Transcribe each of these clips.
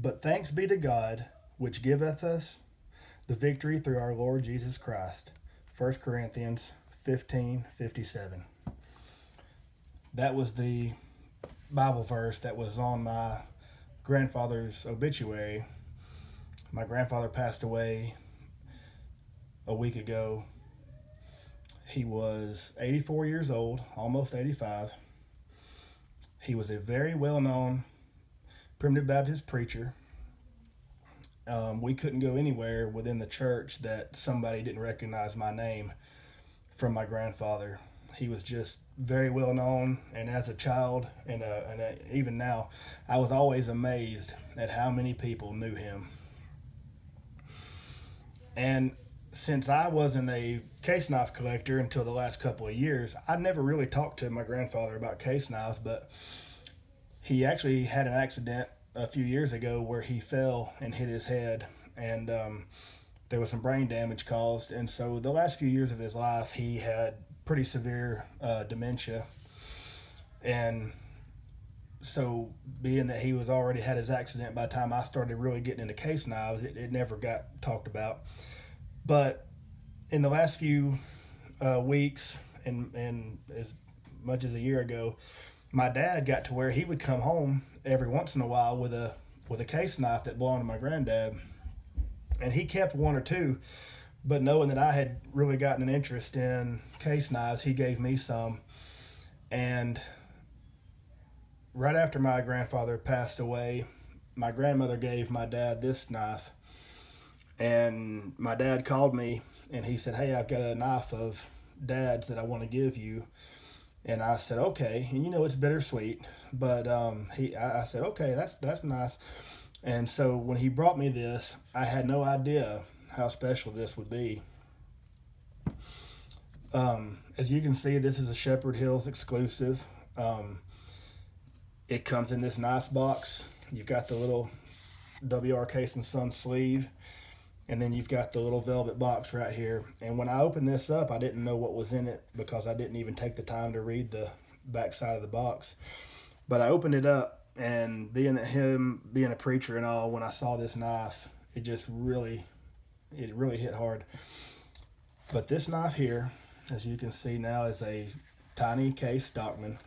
But thanks be to God, which giveth us the victory through our Lord Jesus Christ. 1 Corinthians 15:57. That was the Bible verse that was on my grandfather's obituary. My grandfather passed away a week ago. He was 84 years old, almost 85. He was a very well known Primitive Baptist preacher. We couldn't go anywhere within the church that somebody didn't recognize my name from my grandfather. He was just very well known, and as a child, and even now, I was always amazed at how many people knew him. And since I wasn't a case knife collector until the last couple of years, I'd never really talked to my grandfather about case knives, but he actually had an accident a few years ago where he fell and hit his head, and there was some brain damage caused. And so the last few years of his life, he had pretty severe dementia. And so, being that he was already had his accident by the time I started really getting into case knives, it never got talked about. But in the last few weeks, and as much as a year ago, my dad got to where he would come home every once in a while with a case knife that belonged to my granddad, and he kept one or two. But knowing that I had really gotten an interest in case knives, he gave me some. And right after my grandfather passed away, my grandmother gave my dad this knife. And my dad called me and he said, "Hey, I've got a knife of dad's that I want to give you." And I said, "Okay." And it's bittersweet, but I said, "Okay, that's nice." And so when he brought me this, I had no idea how special this would be. As you can see, this is a Shepherd Hills exclusive. It comes in this nice box. You've got the little WR Case and Son sleeve, and then you've got the little velvet box right here. And when I opened this up, I didn't know what was in it because I didn't even take the time to read the back side of the box. But I opened it up, and being a preacher and all, when I saw this knife, it really hit hard. But this knife here, as you can see now, is a tiny case Stockman.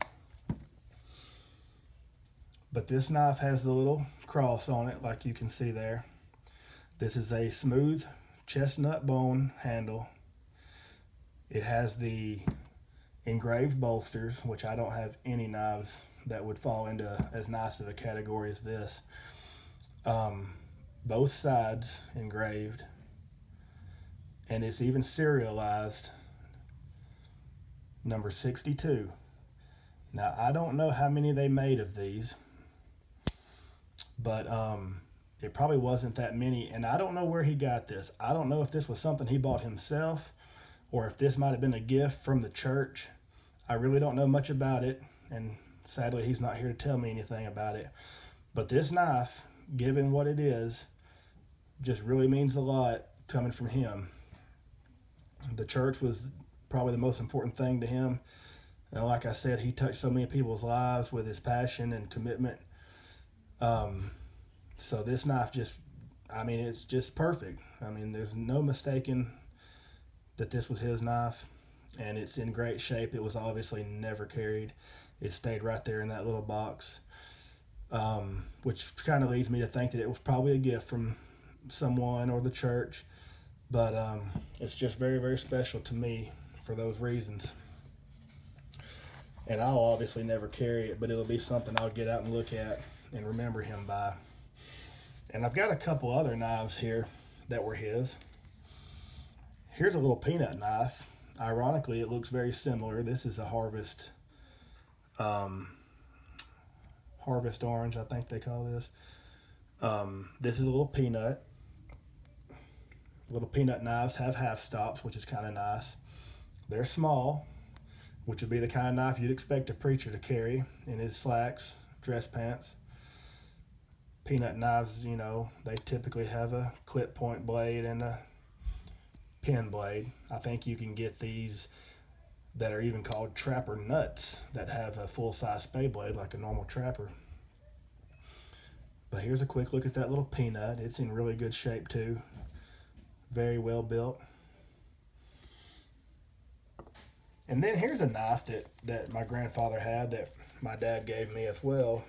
But this knife has the little cross on it, like you can see there. This is a smooth chestnut bone handle. It has the engraved bolsters, which I don't have any knives that would fall into as nice of a category as this. Both sides engraved, and it's even serialized number 62. Now, I don't know how many they made of these, but it probably wasn't that many, and I don't know where he got this. I don't know if this was something he bought himself or if this might have been a gift from the church. I really don't know much about it, and sadly he's not here to tell me anything about it. But this knife, given what it is, just really means a lot coming from him. The church was probably the most important thing to him. And like I said, he touched so many people's lives with his passion and commitment. So this knife it's just perfect. There's no mistaking that this was his knife, and it's in great shape. It was obviously never carried. It stayed right there in that little box, which kind of leads me to think that it was probably a gift from someone or the church, but it's just very, very special to me for those reasons. And I'll obviously never carry it, but it'll be something I'll get out and look at and remember him by. And I've got a couple other knives here that were his. Here's a little peanut knife. Ironically, it looks very similar. This is a harvest orange, I think they call this. This is a little peanut. Little peanut knives have half stops, which is kind of nice. They're small, which would be the kind of knife you'd expect a preacher to carry in his slacks, dress pants. Peanut knives, they typically have a clip point blade and a pin blade. I think you can get these that are even called trapper nuts that have a full-size spade blade like a normal trapper. But here's a quick look at that little peanut. It's in really good shape too. Very well built. And then here's a knife that my grandfather had that my dad gave me as well.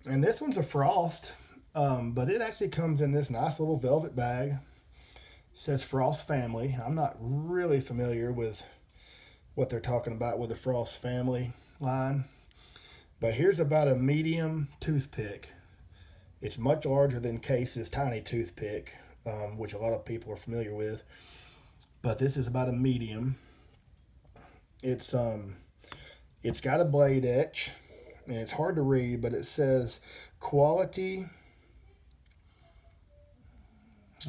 And this one's a Frost, but it actually comes in this nice little velvet bag. It says Frost Family. I'm not really familiar with what they're talking about with the Frost Family line. But here's about a medium toothpick. It's much larger than Case's tiny toothpick, which a lot of people are familiar with. But this is about a medium. It's got a blade etch, and it's hard to read, but it says quality.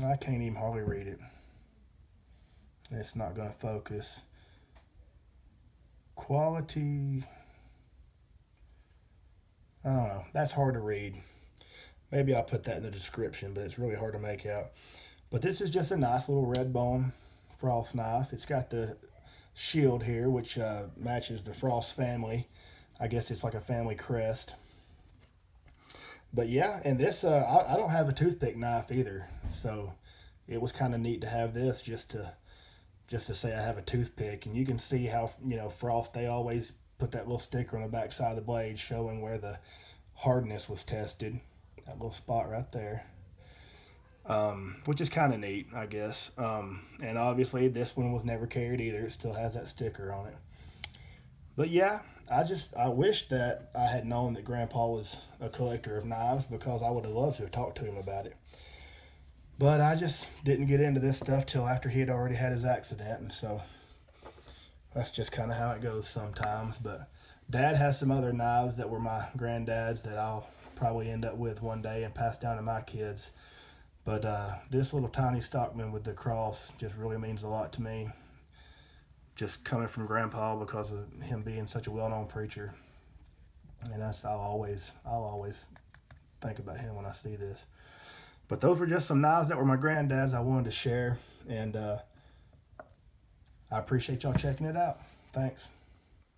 I can't even hardly read it. It's not going to focus. Quality. I don't know. That's hard to read. Maybe I'll put that in the description, but it's really hard to make out. But this is just a nice little red bone Frost knife. It's got the shield here, which matches the Frost family. I guess it's like a family crest. But yeah, and this, I don't have a toothpick knife either. So it was kind of neat to have this just to say I have a toothpick. And you can see how, Frost, they always put that little sticker on the back side of the blade showing where the hardness was tested. That little spot right there. Which is kind of neat, I guess. And obviously this one was never carried either. It still has that sticker on it. But yeah, I wish that I had known that Grandpa was a collector of knives, because I would have loved to have talked to him about it. But I just didn't get into this stuff till after he had already had his accident, and so that's just kind of how it goes sometimes. But Dad has some other knives that were my granddad's that I'll probably end up with one day and pass down to my kids. But this little tiny Stockman with the cross just really means a lot to me. Just coming from Grandpa, because of him being such a well-known preacher. And I'll always think about him when I see this. But those were just some knives that were my granddad's I wanted to share. And I appreciate y'all checking it out. Thanks.